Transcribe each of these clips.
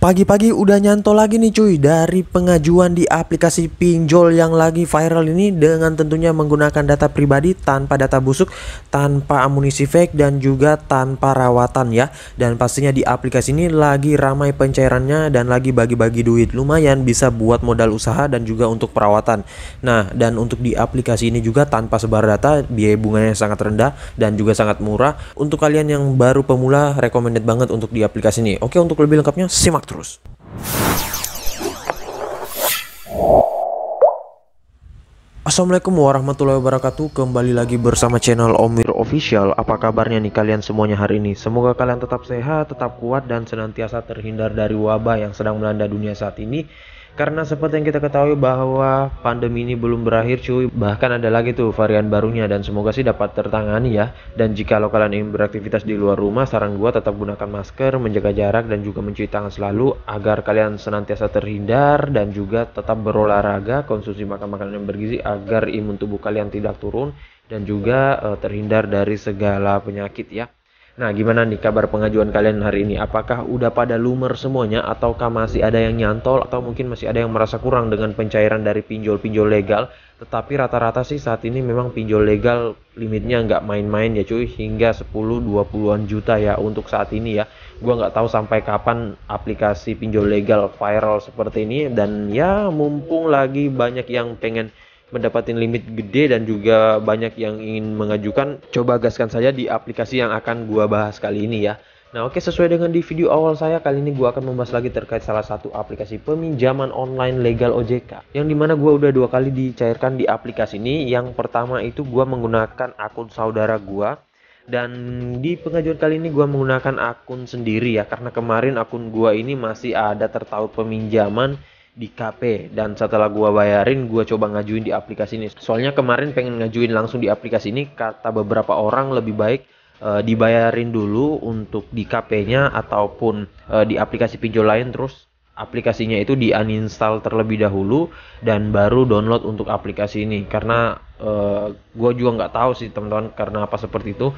Pagi-pagi udah nyantol lagi nih cuy dari pengajuan di aplikasi pinjol yang lagi viral ini, dengan tentunya menggunakan data pribadi tanpa data busuk, tanpa amunisi fake dan juga tanpa rawatan ya. Dan pastinya di aplikasi ini lagi ramai pencairannya dan lagi bagi-bagi duit, lumayan bisa buat modal usaha dan juga untuk perawatan. Nah, dan untuk di aplikasi ini juga tanpa sebar data, biaya bunganya sangat rendah dan juga sangat murah. Untuk kalian yang baru pemula, recommended banget untuk di aplikasi ini. Oke, untuk lebih lengkapnya simak terus. Assalamualaikum warahmatullahi wabarakatuh. Kembali lagi bersama channel Omir Official. Apa kabarnya nih kalian semuanya hari ini? Semoga kalian tetap sehat, tetap kuat, dan senantiasa terhindar dari wabah yang sedang melanda dunia saat ini. Karena seperti yang kita ketahui bahwa pandemi ini belum berakhir cuy. Bahkan ada lagi tuh varian barunya, dan semoga sih dapat tertangani ya. Dan jika kalian ingin beraktivitas di luar rumah, saran gua tetap gunakan masker, menjaga jarak, dan juga mencuci tangan selalu agar kalian senantiasa terhindar, dan juga tetap berolahraga, konsumsi makanan yang bergizi agar imun tubuh kalian tidak turun, dan juga terhindar dari segala penyakit ya. Nah, gimana nih kabar pengajuan kalian hari ini? Apakah udah pada lumer semuanya, ataukah masih ada yang nyantol, atau mungkin masih ada yang merasa kurang dengan pencairan dari pinjol-pinjol legal? Tetapi rata-rata sih saat ini memang pinjol legal limitnya nggak main-main ya cuy, hingga 10-20an juta ya untuk saat ini ya. Gua nggak tahu sampai kapan aplikasi pinjol legal viral seperti ini, dan ya mumpung lagi banyak yang pengen mendapatkan limit gede dan juga banyak yang ingin mengajukan, coba gaskan saja di aplikasi yang akan gua bahas kali ini ya. Nah, oke, sesuai dengan di video awal saya, kali ini gua akan membahas lagi terkait salah satu aplikasi peminjaman online legal OJK, yang dimana gua udah 2 kali dicairkan di aplikasi ini. Yang pertama itu gua menggunakan akun saudara gua, dan di pengajuan kali ini gua menggunakan akun sendiri ya, karena kemarin akun gua ini masih ada tertaut peminjaman di KP, dan setelah gua bayarin gua coba ngajuin di aplikasi ini. Soalnya kemarin pengen ngajuin langsung di aplikasi ini, kata beberapa orang lebih baik dibayarin dulu untuk di KP-nya ataupun di aplikasi pinjol lain, terus aplikasinya itu di uninstall terlebih dahulu dan baru download untuk aplikasi ini. Karena gue juga nggak tahu sih teman-teman karena apa seperti itu.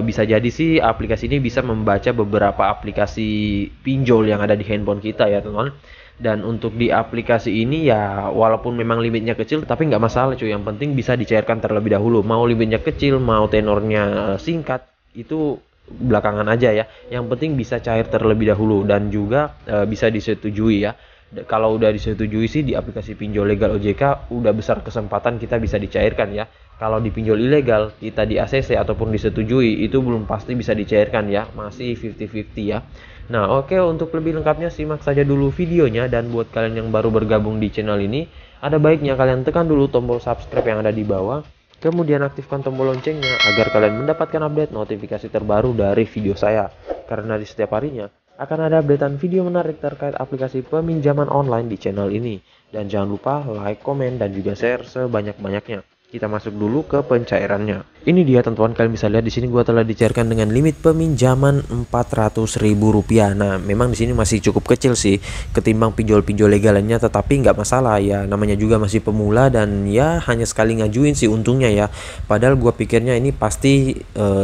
Bisa jadi sih aplikasi ini bisa membaca beberapa aplikasi pinjol yang ada di handphone kita ya teman-teman. Dan untuk di aplikasi ini ya, walaupun memang limitnya kecil, tapi nggak masalah cuy. Yang penting bisa dicairkan terlebih dahulu. Mau limitnya kecil, mau tenornya singkat, itu belakangan aja ya. Yang penting bisa cair terlebih dahulu dan juga bisa disetujui ya. Kalau udah disetujui sih di aplikasi pinjol legal OJK udah besar kesempatan kita bisa dicairkan ya. Kalau di pinjol ilegal kita di ACC ataupun disetujui, itu belum pasti bisa dicairkan ya, masih 50-50 ya. Nah, oke, untuk lebih lengkapnya simak saja dulu videonya. Dan buat kalian yang baru bergabung di channel ini, ada baiknya kalian tekan dulu tombol subscribe yang ada di bawah, kemudian aktifkan tombol loncengnya agar kalian mendapatkan update notifikasi terbaru dari video saya. Karena di setiap harinya akan ada updatean video menarik terkait aplikasi peminjaman online di channel ini. Dan jangan lupa like, komen, dan juga share sebanyak-banyaknya. Kita masuk dulu ke pencairannya. Ini dia teman-teman, kalian bisa lihat di sini gua telah dicairkan dengan limit peminjaman Rp400.000. Nah, memang di sini masih cukup kecil sih ketimbang pinjol-pinjol legalnya, tetapi nggak masalah ya, namanya juga masih pemula dan ya hanya sekali ngajuin sih untungnya ya. Padahal gua pikirnya ini pasti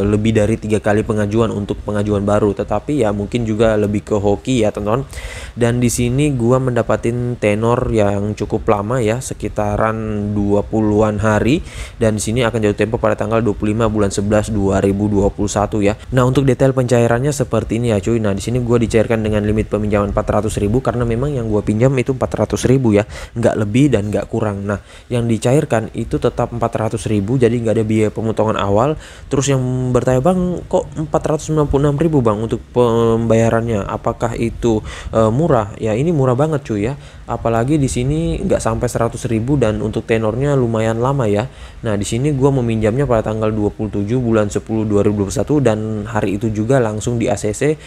lebih dari 3 kali pengajuan untuk pengajuan baru, tetapi ya mungkin juga lebih ke hoki ya teman-teman. Dan di sini gua mendapatin tenor yang cukup lama ya, sekitaran 20-an hari. Dan di sini akan jatuh tempo pada tanggal 25 bulan 11 2021 ya. Nah, untuk detail pencairannya seperti ini ya cuy. Nah, di sini gue dicairkan dengan limit peminjaman 400.000 karena memang yang gue pinjam itu 400.000 ya, nggak lebih dan nggak kurang. Nah, yang dicairkan itu tetap 400.000, jadi nggak ada biaya pemotongan awal. Terus yang bertanya, bang kok 496.000 bang untuk pembayarannya, apakah itu murah? Ya, ini murah banget cuy ya. Apalagi di sini nggak sampai 100.000 dan untuk tenornya lumayan lama ya. Nah, di sini gue meminjamnya pada tanggal 27 bulan 10 2021 dan hari itu juga langsung di ACC.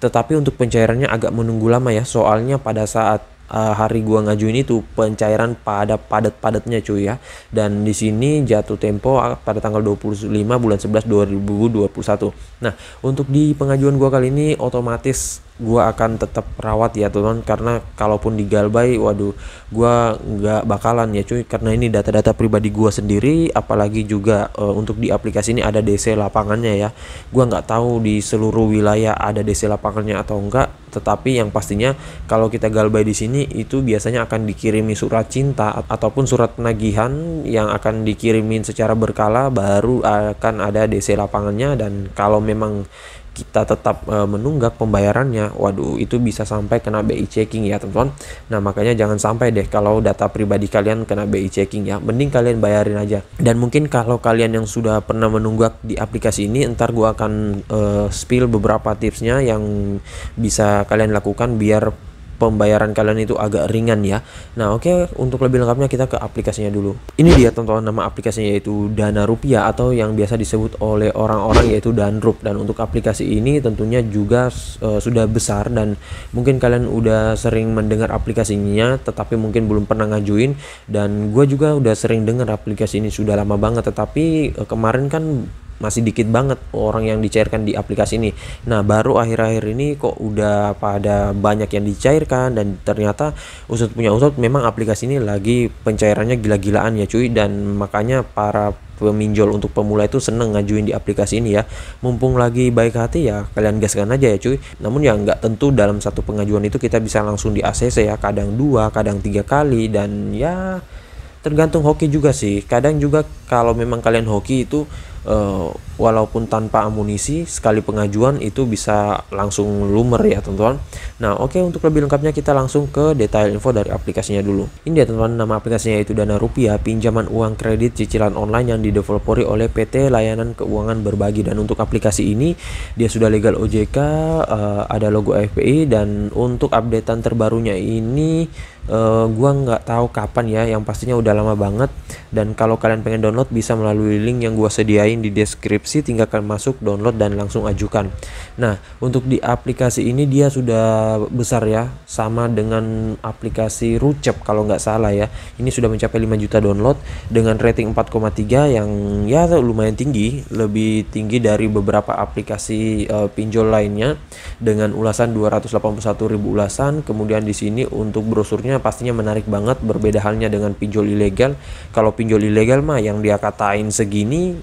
Tetapi untuk pencairannya agak menunggu lama ya, soalnya pada saat hari gua ngajuin itu pencairan pada padat-padatnya cuy ya. Dan di sini jatuh tempo pada tanggal 25 bulan 11 2021. Nah, untuk di pengajuan gua kali ini otomatis gua akan tetap rawat ya teman, karena kalaupun digalbay, waduh, gua nggak bakalan ya cuy, karena ini data-data pribadi gua sendiri, apalagi juga untuk di aplikasi ini ada DC lapangannya ya. Gua nggak tahu di seluruh wilayah ada DC lapangannya atau enggak, tetapi yang pastinya kalau kita galbay di sini itu biasanya akan dikirimi surat cinta ataupun surat penagihan yang akan dikirimin secara berkala, baru akan ada DC lapangannya. Dan kalau memang kita tetap menunggak pembayarannya, waduh, itu bisa sampai kena BI checking ya teman-teman. Nah makanya jangan sampai deh kalau data pribadi kalian kena BI checking ya, mending kalian bayarin aja. Dan mungkin kalau kalian yang sudah pernah menunggak di aplikasi ini, ntar gua akan spill beberapa tipsnya yang bisa kalian lakukan biar pembayaran kalian itu agak ringan ya. Nah oke, untuk lebih lengkapnya kita ke aplikasinya dulu. Ini dia teman-teman, nama aplikasinya yaitu Dana Rupiah atau yang biasa disebut oleh orang-orang yaitu Danrup. Dan untuk aplikasi ini tentunya juga sudah besar, dan mungkin kalian udah sering mendengar aplikasinya tetapi mungkin belum pernah ngajuin. Dan gue juga udah sering dengar aplikasi ini sudah lama banget, tetapi kemarin kan masih dikit banget orang yang dicairkan di aplikasi ini. Nah baru akhir-akhir ini kok udah pada banyak yang dicairkan, dan ternyata usut punya usut memang aplikasi ini lagi pencairannya gila-gilaan ya cuy. Dan makanya para peminjol untuk pemula itu seneng ngajuin di aplikasi ini ya. Mumpung lagi baik hati ya kalian gaskan aja ya cuy. Namun ya nggak tentu dalam satu pengajuan itu kita bisa langsung di ACC ya, kadang 2 kadang 3 kali. Dan ya tergantung hoki juga sih. Kadang juga kalau memang kalian hoki itu walaupun tanpa amunisi, sekali pengajuan itu bisa langsung lumer ya teman-teman. Nah oke, untuk lebih lengkapnya kita langsung ke detail info dari aplikasinya dulu. Ini dia teman-teman, nama aplikasinya yaitu Dana Rupiah, pinjaman uang kredit cicilan online yang dideveloperi oleh PT Layanan Keuangan Berbagi. Dan untuk aplikasi ini dia sudah legal OJK, ada logo FPI. Dan untuk updatean terbarunya ini gua nggak tahu kapan ya, yang pastinya udah lama banget. Dan kalau kalian pengen download bisa melalui link yang gua sediain di deskripsi, tinggal kalian masuk, download, dan langsung ajukan. Nah untuk di aplikasi ini dia sudah besar ya, sama dengan aplikasi Rucep kalau nggak salah ya. Ini sudah mencapai 5 juta download dengan rating 4,3 yang ya lumayan tinggi, lebih tinggi dari beberapa aplikasi pinjol lainnya dengan ulasan 281.000 ulasan. Kemudian di sini untuk brosurnya pastinya menarik banget, berbeda halnya dengan pinjol ilegal. Kalau pinjol ilegal mah yang dia katain segini,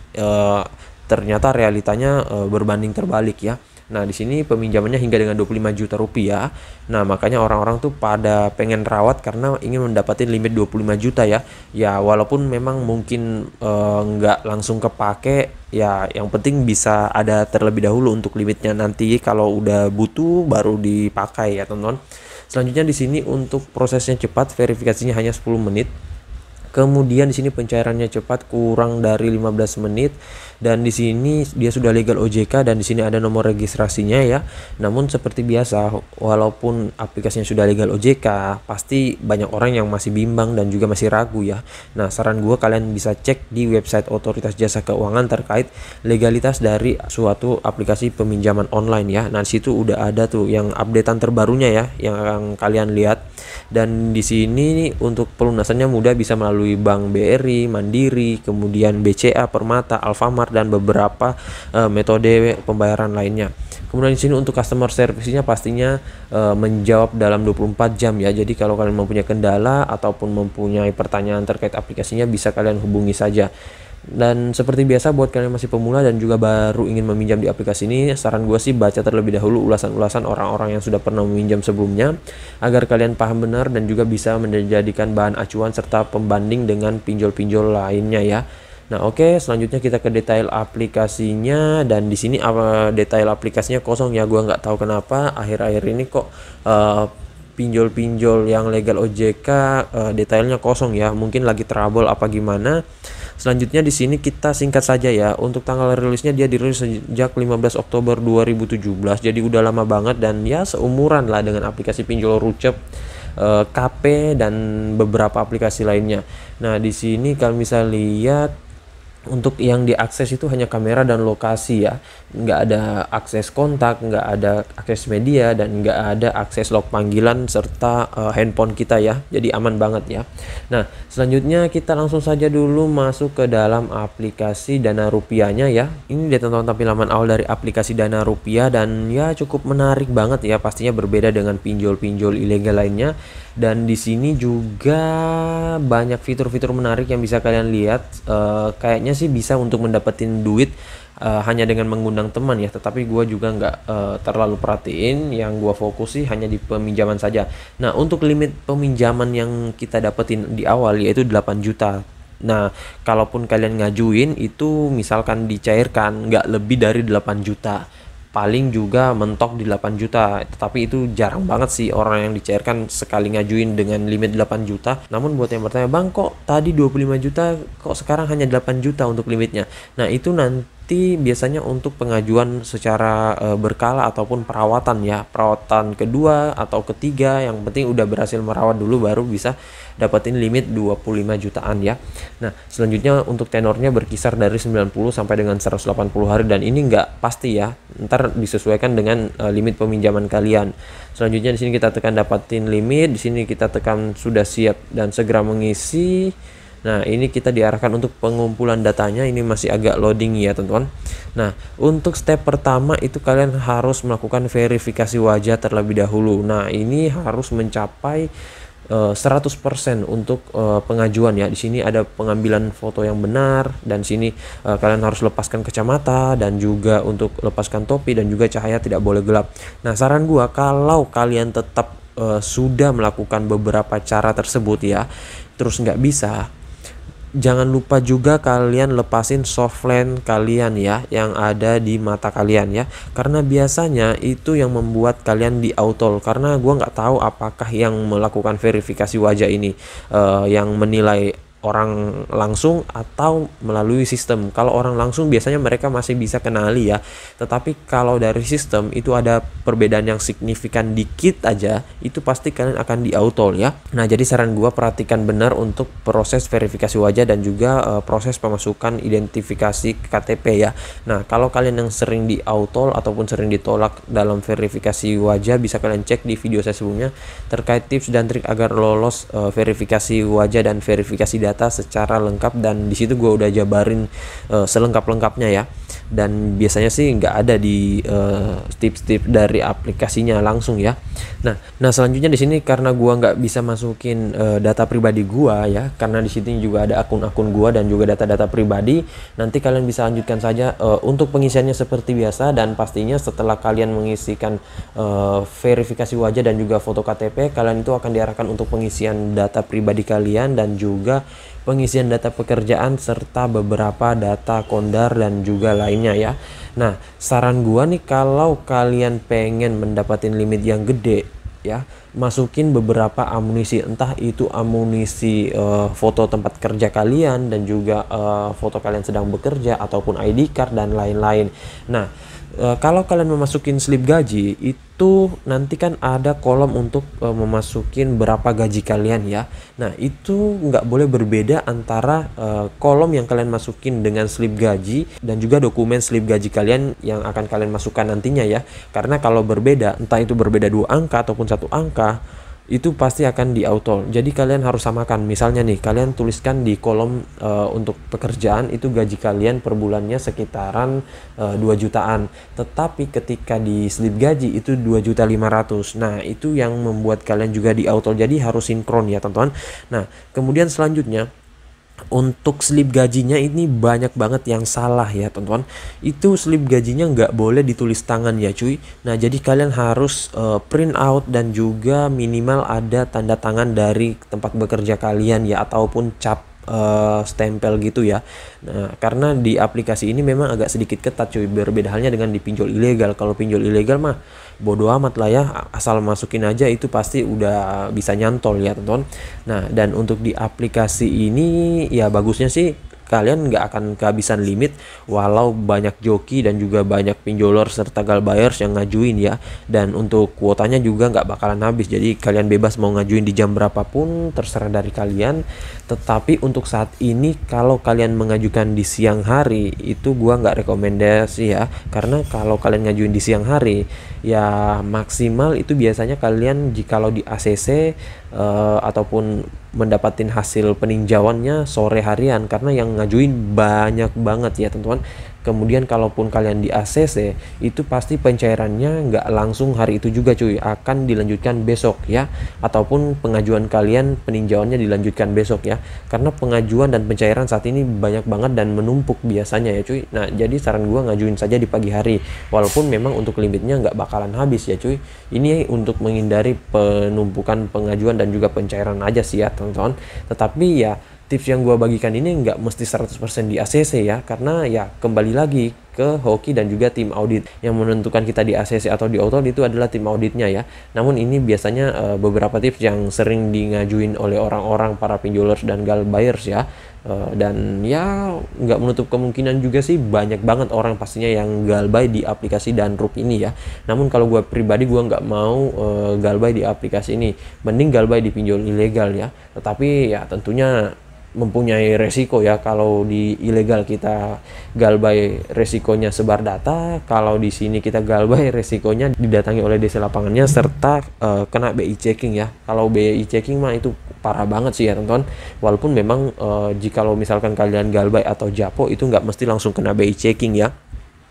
ternyata realitanya berbanding terbalik ya. Nah di sini peminjamannya hingga dengan 25 juta rupiah. Nah makanya orang-orang tuh pada pengen rawat karena ingin mendapatkan limit 25 juta ya. Ya walaupun memang mungkin nggak langsung kepake ya, yang penting bisa ada terlebih dahulu untuk limitnya, nanti kalau udah butuh baru dipakai ya teman-teman. Selanjutnya di sini untuk prosesnya cepat, verifikasinya hanya 10 menit. Kemudian di sini pencairannya cepat, kurang dari 15 menit. Dan di sini dia sudah legal OJK, dan di sini ada nomor registrasinya ya. Namun seperti biasa, walaupun aplikasinya sudah legal OJK, pasti banyak orang yang masih bimbang dan juga masih ragu ya. Nah saran gue, kalian bisa cek di website Otoritas Jasa Keuangan terkait legalitas dari suatu aplikasi peminjaman online ya. Nah situ udah ada tuh yang updatean terbarunya ya, yang kalian lihat. Dan di sini untuk pelunasannya mudah, bisa melalui Bank BRI, Mandiri, kemudian BCA, Permata, Alfamart, dan beberapa metode pembayaran lainnya. Kemudian di sini untuk customer service-nya pastinya menjawab dalam 24 jam ya. Jadi kalau kalian mempunyai kendala ataupun mempunyai pertanyaan terkait aplikasinya, bisa kalian hubungi saja. Dan seperti biasa buat kalian masih pemula dan juga baru ingin meminjam di aplikasi ini, saran gue sih baca terlebih dahulu ulasan-ulasan orang-orang yang sudah pernah meminjam sebelumnya, agar kalian paham benar dan juga bisa menjadikan bahan acuan serta pembanding dengan pinjol-pinjol lainnya ya. Nah oke, selanjutnya kita ke detail aplikasinya. Dan di sini detail aplikasinya kosong ya. Gua nggak tahu kenapa akhir-akhir ini kok pinjol-pinjol yang legal OJK detailnya kosong ya. Mungkin lagi trouble apa gimana. Selanjutnya di sini kita singkat saja ya. Untuk tanggal rilisnya dia dirilis sejak 15 Oktober 2017. Jadi udah lama banget, dan ya seumuran lah dengan aplikasi pinjol Rucep, KP, dan beberapa aplikasi lainnya. Nah di sini kalian bisa lihat Untuk yang diakses itu hanya kamera dan lokasi ya, nggak ada akses kontak, nggak ada akses media, dan nggak ada akses log panggilan serta handphone kita ya, jadi aman banget ya. Nah selanjutnya kita langsung saja dulu masuk ke dalam aplikasi Dana Rupiahnya ya. Ini dia teman-teman tampilan awal dari aplikasi Dana Rupiah, dan ya cukup menarik banget ya, pastinya berbeda dengan pinjol-pinjol ilegal lainnya. Dan di sini juga banyak fitur-fitur menarik yang bisa kalian lihat. Kayaknya sih bisa untuk mendapatkan duit hanya dengan mengundang teman ya, tetapi gue juga nggak terlalu perhatiin. Yang gue fokus sih hanya di peminjaman saja. Nah untuk limit peminjaman yang kita dapetin di awal yaitu 8 juta. Nah kalaupun kalian ngajuin itu misalkan dicairkan nggak lebih dari 8 juta, paling juga mentok di 8 juta, tetapi itu jarang banget sih orang yang dicairkan sekali ngajuin dengan limit 8 juta. Namun buat yang bertanya, bang kok tadi 25 juta kok sekarang hanya 8 juta untuk limitnya, nah itu nanti biasanya untuk pengajuan secara berkala ataupun perawatan ya, perawatan kedua atau ketiga, yang penting udah berhasil merawat dulu baru bisa dapetin limit 25 jutaan ya. Nah selanjutnya untuk tenornya berkisar dari 90 sampai dengan 180 hari, dan ini nggak pasti ya, ntar disesuaikan dengan limit peminjaman kalian. Selanjutnya di sini kita tekan dapatin limit, di sini kita tekan sudah siap dan segera mengisi. Nah ini kita diarahkan untuk pengumpulan datanya, ini masih agak loading ya teman-teman. Nah untuk step pertama itu kalian harus melakukan verifikasi wajah terlebih dahulu. Nah ini harus mencapai 100% untuk pengajuan ya. Di sini ada pengambilan foto yang benar, dan sini kalian harus lepaskan kacamata dan juga untuk lepaskan topi, dan juga cahaya tidak boleh gelap. Nah saran gua kalau kalian tetap sudah melakukan beberapa cara tersebut ya, terus nggak bisa, jangan lupa juga kalian lepasin soft lens kalian ya, yang ada di mata kalian ya, karena biasanya itu yang membuat kalian di auto. Karena gua nggak tahu apakah yang melakukan verifikasi wajah ini yang menilai orang langsung atau melalui sistem. Kalau orang langsung biasanya mereka masih bisa kenali ya, tetapi kalau dari sistem itu ada perbedaan yang signifikan dikit aja, itu pasti kalian akan di auto ya. Nah jadi saran gua perhatikan benar untuk proses verifikasi wajah dan juga proses pemasukan identifikasi KTP ya. Nah kalau kalian yang sering di auto ataupun sering ditolak dalam verifikasi wajah, bisa kalian cek di video saya sebelumnya terkait tips dan trik agar lolos verifikasi wajah dan verifikasi data secara lengkap, dan di situ gue udah jabarin selengkap-lengkapnya ya. Dan biasanya sih nggak ada di tips-tips dari aplikasinya langsung ya. Nah selanjutnya di sini karena gua nggak bisa masukin data pribadi gua ya, karena di sini juga ada akun-akun gua dan juga data-data pribadi. Nanti kalian bisa lanjutkan saja untuk pengisiannya seperti biasa, dan pastinya setelah kalian mengisikan verifikasi wajah dan juga foto KTP, kalian itu akan diarahkan untuk pengisian data pribadi kalian dan juga pengisian data pekerjaan serta beberapa data kondar dan juga lainnya ya. Nah saran gua nih, kalau kalian pengen mendapatkan limit yang gede ya, masukin beberapa amunisi, entah itu amunisi foto tempat kerja kalian dan juga foto kalian sedang bekerja ataupun ID card dan lain-lain. Nah kalau kalian memasukin slip gaji itu nanti kan ada kolom untuk memasukin berapa gaji kalian ya. Nah itu nggak boleh berbeda antara kolom yang kalian masukin dengan slip gaji dan juga dokumen slip gaji kalian yang akan kalian masukkan nantinya ya. Karena kalau berbeda, entah itu berbeda 2 angka ataupun 1 angka, itu pasti akan di auto. Jadi kalian harus samakan. Misalnya nih kalian tuliskan di kolom untuk pekerjaan itu gaji kalian per bulannya sekitaran 2 jutaan, tetapi ketika di slip gaji itu 2.500.000. Nah itu yang membuat kalian juga di auto, jadi harus sinkron ya teman-teman. Nah kemudian selanjutnya untuk slip gajinya ini banyak banget yang salah ya teman-teman. Itu slip gajinya nggak boleh ditulis tangan ya cuy. Nah jadi kalian harus print out dan juga minimal ada tanda tangan dari tempat bekerja kalian ya, ataupun cap stempel gitu ya. Nah karena di aplikasi ini memang agak sedikit ketat cuy, berbeda halnya dengan di pinjol ilegal. Kalau pinjol ilegal mah bodo amat lah ya, asal masukin aja itu pasti udah bisa nyantol ya teman-teman. Nah dan untuk di aplikasi ini ya bagusnya sih kalian nggak akan kehabisan limit walau banyak joki dan juga banyak pinjolor serta gal buyers yang ngajuin ya. Dan untuk kuotanya juga nggak bakalan habis, jadi kalian bebas mau ngajuin di jam berapapun, terserah dari kalian. Tetapi untuk saat ini kalau kalian mengajukan di siang hari itu gua nggak rekomendasi ya, karena kalau kalian ngajuin di siang hari ya maksimal itu biasanya kalian jikalau di ACC ataupun mendapatkan hasil peninjauannya sore harian, karena yang ngajuin banyak banget ya teman-teman. Kemudian kalaupun kalian di ACC itu pasti pencairannya nggak langsung hari itu juga cuy, akan dilanjutkan besok ya, ataupun pengajuan kalian peninjauannya dilanjutkan besok ya, karena pengajuan dan pencairan saat ini banyak banget dan menumpuk biasanya ya cuy. Nah jadi saran gua ngajuin saja di pagi hari, walaupun memang untuk limitnya nggak bakalan habis ya cuy. Ini untuk menghindari penumpukan pengajuan dan juga pencairan aja sih ya teman-teman. Tetapi ya tips yang gue bagikan ini nggak mesti 100% di ACC ya, karena ya kembali lagi ke hoki dan juga tim audit. Yang menentukan kita di ACC atau di auto itu adalah tim auditnya ya. Namun ini biasanya beberapa tips yang sering di ngajuin oleh orang-orang para pinjolers dan gal buyers ya. Dan ya nggak menutup kemungkinan juga sih banyak banget orang pastinya yang galbay di aplikasi Danrup ini ya. Namun kalau gue pribadi gue nggak mau galbay di aplikasi ini, mending galbay di pinjol ilegal ya. Tetapi ya tentunya mempunyai resiko ya, kalau di ilegal kita galbay resikonya sebar data, kalau di sini kita galbay resikonya didatangi oleh DC lapangannya serta kena BI checking ya. Kalau BI checking mah itu parah banget sih ya teman-teman. Walaupun memang jikalau misalkan kalian galbay atau japo itu nggak mesti langsung kena BI checking ya.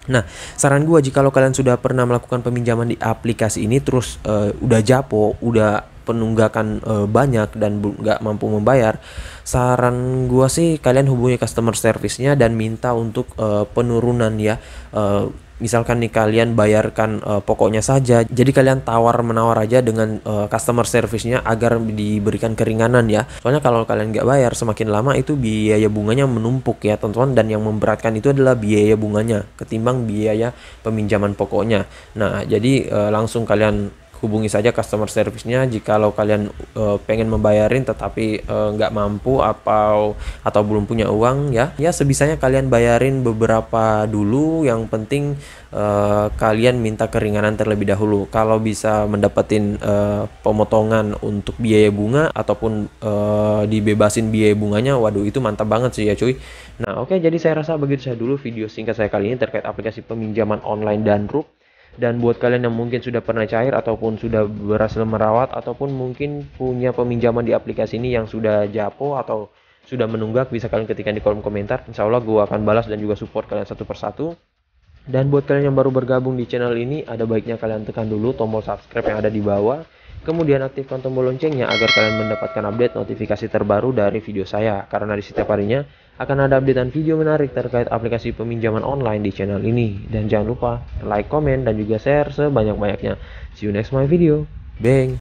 Nah, saran gue jikalau kalian sudah pernah melakukan peminjaman di aplikasi ini terus udah japo, udah penunggakan banyak dan nggak mampu membayar, saran gue sih kalian hubungi customer service-nya dan minta untuk penurunan ya. Misalkan nih kalian bayarkan pokoknya saja, jadi kalian tawar-menawar aja dengan customer service-nya agar diberikan keringanan ya. Soalnya kalau kalian nggak bayar semakin lama itu biaya bunganya menumpuk ya teman-teman, dan yang memberatkan itu adalah biaya bunganya ketimbang biaya peminjaman pokoknya. Nah jadi langsung kalian hubungi saja customer service-nya jikalau kalian pengen membayarin tetapi nggak mampu atau belum punya uang ya. Ya sebisanya kalian bayarin beberapa dulu, yang penting kalian minta keringanan terlebih dahulu. Kalau bisa mendapatin pemotongan untuk biaya bunga ataupun dibebasin biaya bunganya, waduh itu mantap banget sih ya cuy. Nah oke, jadi saya rasa begitu saya dulu video singkat saya kali ini terkait aplikasi peminjaman online Danrup. Dan buat kalian yang mungkin sudah pernah cair ataupun sudah berhasil merawat ataupun mungkin punya peminjaman di aplikasi ini yang sudah japo atau sudah menunggak, bisa kalian ketikkan di kolom komentar. Insya Allah gue akan balas dan juga support kalian satu persatu. Dan buat kalian yang baru bergabung di channel ini, ada baiknya kalian tekan dulu tombol subscribe yang ada di bawah. Kemudian aktifkan tombol loncengnya agar kalian mendapatkan update notifikasi terbaru dari video saya. Karena di setiap harinya akan ada updatean video menarik terkait aplikasi peminjaman online di channel ini. Dan jangan lupa like, komen, dan juga share sebanyak-banyaknya. See you next my video. Bang!